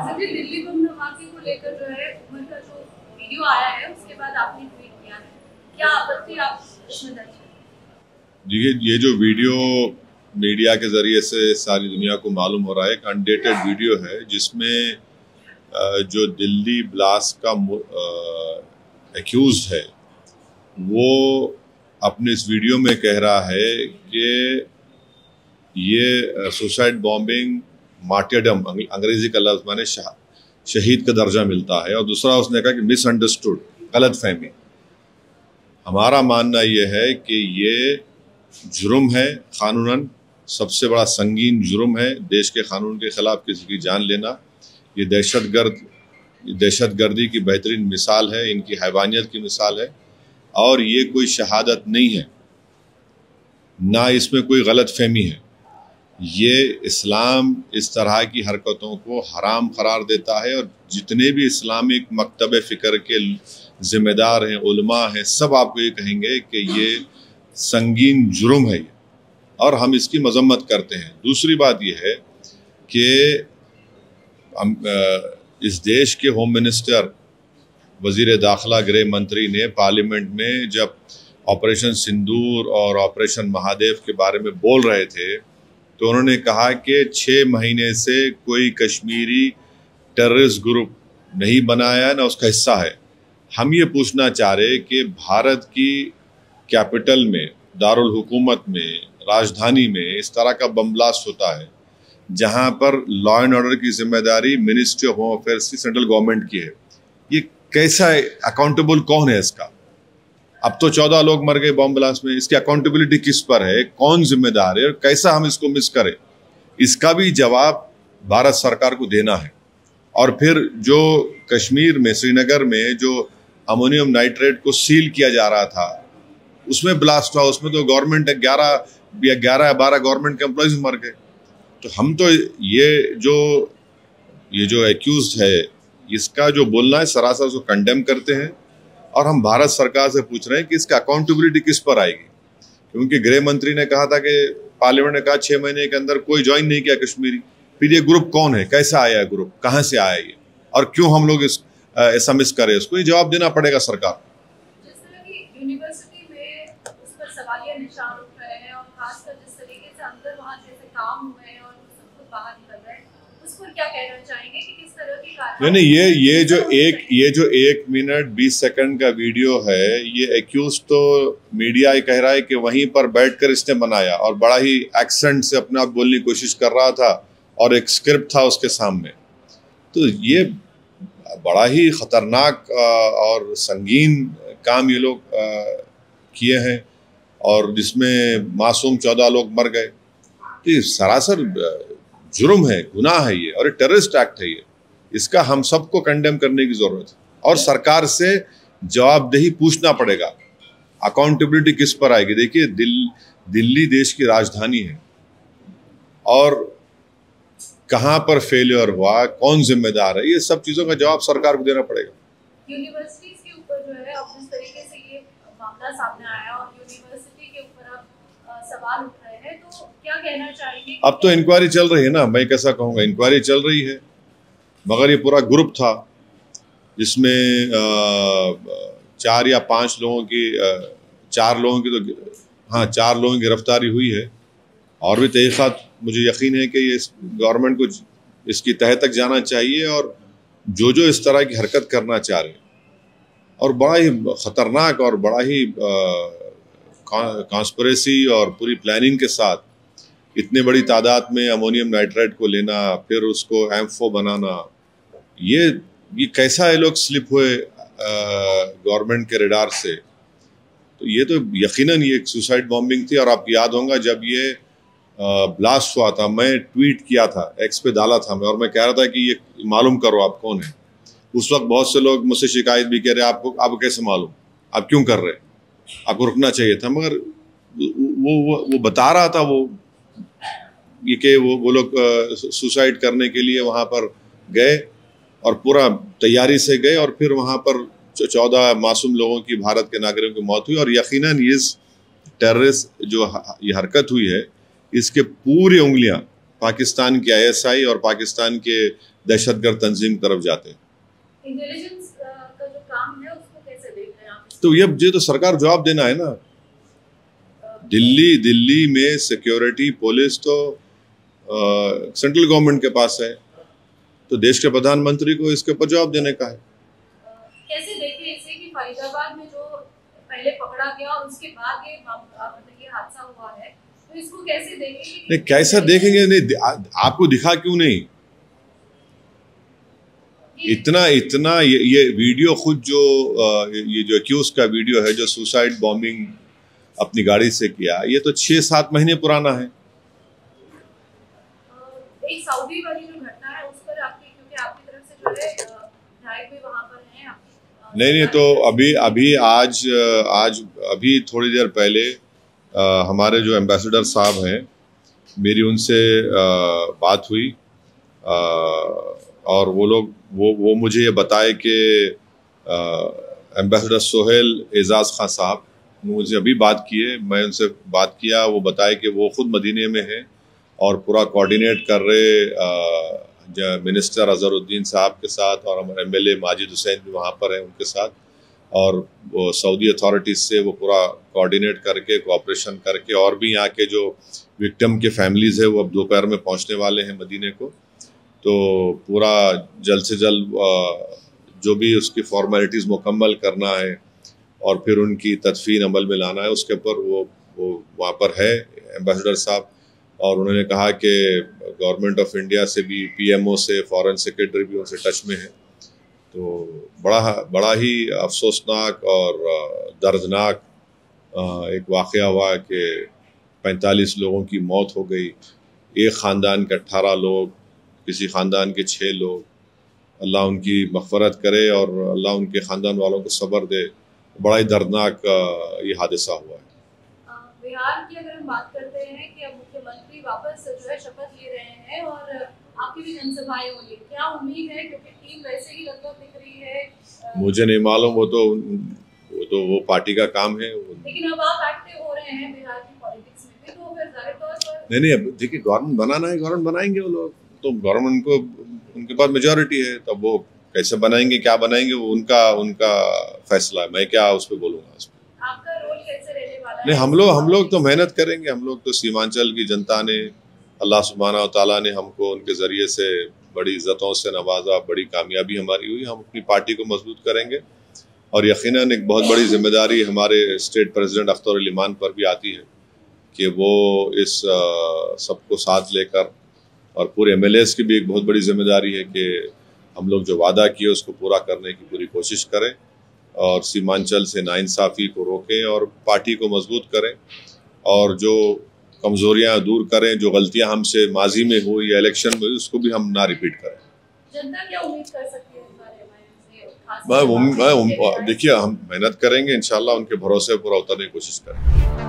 दिल्ली बम धमाके को लेकर जो है उमर का जो वीडियो आया है उसके बाद आपने ट्वीट किया है, क्या आपत्ति आप इसमें दर्ज है? देखिए, ये जो वीडियो मीडिया के जरिए से सारी दुनिया को मालूम हो रहा है, एक अनडेटेड वीडियो है जिसमें जो दिल्ली ब्लास्ट का एक्यूज है वो अपने इस वीडियो में कह रहा है कि ये सुसाइड बॉम्बिंग मार्टियरडम, अंग्रेजी का लफ्ज़ माने शहीद का दर्जा मिलता है। और दूसरा उसने कहा कि मिसअंडरस्टूड, गलत फहमी। हमारा मानना ये है कि ये जुर्म है, कानूनन सबसे बड़ा संगीन जुर्म है। देश के कानून के खिलाफ किसी की जान लेना, ये दहशतगर्दी की बेहतरीन मिसाल है, इनकी हैवानियत की मिसाल है। और ये कोई शहादत नहीं है, ना इसमें कोई गलत फहमी है। ये इस्लाम इस तरह की हरकतों को हराम करार देता है, और जितने भी इस्लामिक मकतब फ़िक्र के ज़िम्मेदार हैं, उलमा हैं, सब आपको ये कहेंगे कि ये संगीन जुर्म है और हम इसकी मजम्मत करते हैं। दूसरी बात यह है कि इस देश के होम मिनिस्टर, वज़ीर दाखिला, गृह मंत्री ने पार्लियामेंट में जब ऑपरेशन सिंदूर और ऑपरेशन महादेव के बारे में बोल रहे थे तो उन्होंने कहा कि 6 महीने से कोई कश्मीरी टेररिस्ट ग्रुप नहीं बनाया है, ना उसका हिस्सा है। हम ये पूछना चाह रहे कि भारत की कैपिटल में, दारुल हुकूमत में, राजधानी में इस तरह का बम ब्लास्ट होता है जहां पर लॉ एंड ऑर्डर की जिम्मेदारी मिनिस्ट्री ऑफ होम अफेयर्स की, सेंट्रल गवर्नमेंट की है। ये कैसा है? अकाउंटेबल कौन है इसका? अब तो 14 लोग मर गए बॉम्ब ब्लास्ट में, इसकी अकाउंटेबिलिटी किस पर है? कौन जिम्मेदार है और कैसा हम इसको मिस करें? इसका भी जवाब भारत सरकार को देना है। और फिर जो कश्मीर में, श्रीनगर में जो अमोनियम नाइट्रेट को सील किया जा रहा था, उसमें ब्लास्ट हुआ, उसमें तो गवर्नमेंट 11 या 12 गवर्नमेंट के एम्प्लॉयज मर गए। तो हम तो ये जो एक्यूज है, इसका जो बोलना है सरासर उसको कंडेम करते हैं। और हम भारत सरकार से पूछ रहे हैं कि इसका अकाउंटेबिलिटी किस पर आएगी, क्योंकि गृह मंत्री ने कहा था कि पार्लियामेंट ने कहा 6 महीने के अंदर कोई ज्वाइन नहीं किया कश्मीरी। फिर ये ग्रुप कौन है? कैसा आया ग्रुप? कहाँ से आया ये? और क्यों हम लोग ऐसा मिस करें? इसको ये जवाब देना पड़ेगा सरकार। जिस तरह की यूनिवर्सिटी में उस पर सवालिया निशान उठ रहे हैं और खासकर जिस तरीके से अंदर वहाँ जैसे काम हुए हैं और सब कुछ बाहर निकल रहे हैं, उस पर क्या कहना चाहेंगे कि किस तरह की कार्रवाई? नहीं, ये जो 1 मिनट 20 सेकंड का वीडियो है, ये एक्यूज तो मीडिया कह रहा है कि वहीं पर बैठकर इसने बनाया और बड़ा ही एक्सेंट से अपने आप बोलने की कोशिश कर रहा था और एक स्क्रिप्ट था उसके सामने। तो ये बड़ा ही खतरनाक और संगीन काम ये लोग किए हैं, और जिसमें मासूम 14 लोग मर गए। तो ये सरासर जुर्म है, गुनाह है ये, और टेररिस्ट एक्ट है ये। इसका हम सबको कंडेम करने की जरूरत है और सरकार से जवाबदेही पूछना पड़ेगा। अकाउंटेबिलिटी किस पर आएगी? देखिए, दिल्ली देश की राजधानी है और कहां पर फेलियर हुआ, कौन जिम्मेदार है, ये सब चीजों का जवाब सरकार को देना पड़ेगा। यूनिवर्सिटीज के ऊपर जो है अब जिस तरीके से ये मामला सामने आया और यूनिवर्सिटी के ऊपर अब सवाल उठ रहे हैं, तो क्या कहना चाहेंगे? अब तो इंक्वायरी चल रही है ना, मैं कैसा कहूँगा, इंक्वायरी चल रही है। मगर ये पूरा ग्रुप था जिसमें 4 या 5 लोगों की 4 लोगों की गिरफ्तारी हुई है। और भी तहकीकात, मुझे यकीन है कि ये गवर्नमेंट को इसकी तह तक जाना चाहिए, और जो इस तरह की हरकत करना चाह रहे हैं और बड़ा ही ख़तरनाक और बड़ा ही कॉन्स्पिरेसी और पूरी प्लानिंग के साथ इतने बड़ी तादाद में अमोनियम नाइट्रेट को लेना, फिर उसको एम्फो बनाना, ये कैसा ये लोग स्लिप हुए गवर्नमेंट के रडार से। तो ये तो यकीनन ये एक सुसाइड बॉम्बिंग थी। और आपको याद होगा जब ये ब्लास्ट हुआ था, मैं ट्वीट किया था, एक्स पे डाला था मैं, और मैं कह रहा था कि ये मालूम करो आप कौन है। उस वक्त बहुत से लोग मुझसे शिकायत भी कर रहे, आपको कैसे मालूम, आप क्यों कर रहे, आपको रुकना चाहिए था। मगर वो बता रहा था वो लोग सुसाइड करने के लिए वहाँ पर गए और पूरा तैयारी से गए, और फिर वहाँ पर 14 मासूम लोगों की, भारत के नागरिकों की मौत हुई। और यकीनन इस टेररिस्ट जो ये हरकत हुई है, इसके पूरी उंगलियां पाकिस्तान के ISI और पाकिस्तान के दहशतगर्द तंजीम तरफ जाते हैं। इंटेलिजेंस का जो काम है उसको कैसे देख रहे हैं आप? तो ये तो सरकार जवाब देना है ना। दिल्ली में सिक्योरिटी पुलिस तो सेंट्रल गवर्नमेंट के पास है, तो देश के प्रधानमंत्री को इसके ऊपर जवाब देने का है। कैसे देखें इसे कि फरीदाबाद में जो पहले पकड़ा गया और उसके बाद ये हादसा हुआ है, तो इसको कैसे देखेंगे? नहीं, कैसा देखेंगे? नहीं, आपको दिखा क्यों नहीं? इतना ये वीडियो खुद ये जो एक्यूज का वीडियो है, जो सुसाइड बॉम्बिंग अपनी गाड़ी से किया, ये तो 6-7 महीने पुराना है। एक सऊदी वाली जो घटना है उस पर क्योंकि आपकी तरफ से जो है विधायक भी वहां पर हैं नहीं, तो अभी थोड़ी देर पहले हमारे जो एम्बेसडर साहब हैं, मेरी उनसे बात हुई, और वो मुझे ये बताए कि एम्बेसडर सोहेल एजाज खान साहब मुझे अभी बात किए, मैं उनसे बात किया, वो बताए कि वो खुद मदीने में हैं और पूरा कोऑर्डिनेट कर रहे मिनिस्टर अजहरुद्दीन साहब के साथ, और हमारे MLA माजिद हुसैन भी वहाँ पर हैं उनके साथ, और वो सऊदी अथॉरिटीज़ से वो पूरा कोऑर्डिनेट करके, कोऑपरेशन करके, और भी यहाँ के जो विक्टिम के फैमिलीज़ है वो अब दोपहर में पहुँचने वाले हैं मदीने को, तो पूरा जल्द से जल्द जो भी उसकी फॉर्मेलिटीज़ मुकम्मल करना है और फिर उनकी तदफीन अमल में लाना है, उसके ऊपर वो वहाँ पर है एम्बेसडर साहब। और उन्होंने कहा कि गवर्नमेंट ऑफ इंडिया से भी, PMO से, फॉरेन सेक्रेटरी भी उनसे टच में है। तो बड़ा ही अफसोसनाक और दर्दनाक एक वाक़या हुआ कि 45 लोगों की मौत हो गई, एक ख़ानदान के 18 लोग, किसी ख़ानदान के 6 लोग। अल्लाह उनकी मग़फ़रत करे और अल्लाह उनके ख़ानदान वालों को सब्र दे। बड़ा ही दर्दनाक ये हादसा हुआ है। बिहार की अगर हम बात करते हैं कि अब मुख्यमंत्री वापस जो है शपथ ले रहे हैं और आपकी भी जनसभाएं होंगी, क्या उम्मीद है? क्योंकि टीम वैसे ही लगभग दिख रही है। मुझे नहीं मालूम, वो पार्टी का काम है। लेकिन अब आप एक्टिव हो रहे हैं बिहार की पॉलिटिक्स में भी, तो फिर जाहिर तौर पर नहीं, अब देखिए, गवर्नमेंट बनाना है, गवर्नमेंट बनाएंगे वो लोग, तो गवर्नमेंट को उनके पास मेजॉरिटी है, तब वो कैसे बनाएंगे, क्या बनाएंगे, वो उनका फैसला है। मैं क्या उस पर बोलूँगा? आपका रोल कैसे रहने वाला है? नहीं, हम लोग तो मेहनत करेंगे। हम लोग तो सीमांचल की जनता ने, अल्लाह सुब्हानहू तआला ने हमको उनके ज़रिए से बड़ी इज़्ज़तों से नवाजा, बड़ी कामयाबी हमारी हुई। हम अपनी पार्टी को मजबूत करेंगे और यकीनन एक बहुत बड़ी जिम्मेदारी हमारे स्टेट प्रेसिडेंट अख्तर अली मान पर भी आती है कि वो इस सबको साथ लेकर, और पूरे MLAs की भी एक बहुत बड़ी जिम्मेदारी है कि हम लोग जो वादा किए उसको पूरा करने की पूरी कोशिश करें और सीमांचल से नाइंसाफ़ी को रोकें और पार्टी को मजबूत करें, और जो कमज़ोरियाँ दूर करें, जो गलतियां हमसे माजी में हुई या इलेक्शन में हुई उसको भी हम ना रिपीट करें। जनता क्या उम्मीद कर सकती है? देखिए, हम मेहनत करेंगे, इंशाल्लाह उनके भरोसे पर उतरने की कोशिश करेंगे।